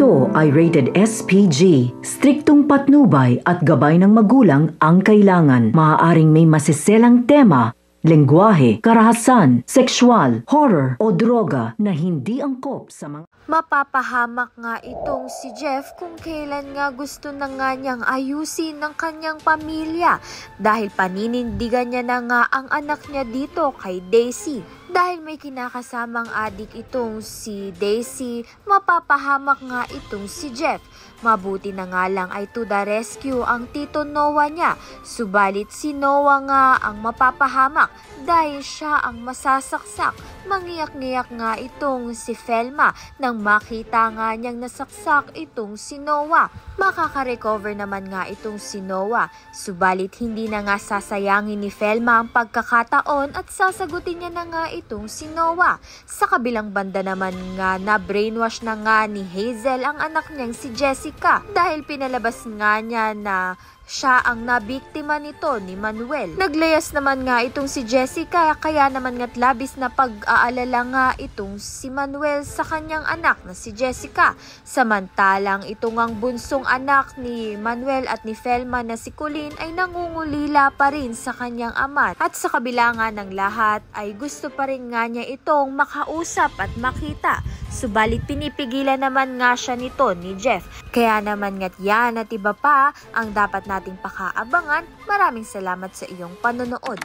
Ito ay rated SPG. Striktong patnubay at gabay ng magulang ang kailangan. Maaaring may masiselang tema, lengguwahe, karahasan, sexual, horror o droga na hindi angkop sa mga... Mapapahamak nga itong si Jeff kung kailan nga gusto na nga niyang ayusin ng kanyang pamilya dahil paninindigan niya na nga ang anak niya dito kay Daisy. Dahil may kinakasamang adik itong si Daisy, mapapahamak nga itong si Jeff. Mabuti na nga lang ay to the rescue ang Tito Noah niya. Subalit si Noah nga ang mapapahamak dahil siya ang masasaksak. Mangiyak-ngiyak nga itong si Felma nang makita nga niyang nasaksak itong si Noah. Makaka-recover naman nga itong si Noah. Subalit hindi na nga sasayangin ni Felma ang pagkakataon at sasagutin niya na nga itong si Noah. Sa kabilang banda naman nga na brainwash na nga ni Hazel ang anak niyang si Jessica dahil pinalabas nga niya na siya ang nabiktima nito ni Manuel. Naglayas naman nga itong si Jessica kaya naman nga't labis na pag-aalala nga itong si Manuel sa kanyang anak na si Jessica. Samantalang itong ang bunsong anak ni Manuel at ni Felma na si Colleen ay nangungulila pa rin sa kanyang ama. At sa kabila nga ng lahat ay gusto pa rin nga niya itong makausap at makita. Subalit pinipigilan naman nga siya nito ni Jeff. Kaya naman nga't yan at iba pa ang dapat nating pakaabangan. Maraming salamat sa iyong panonood.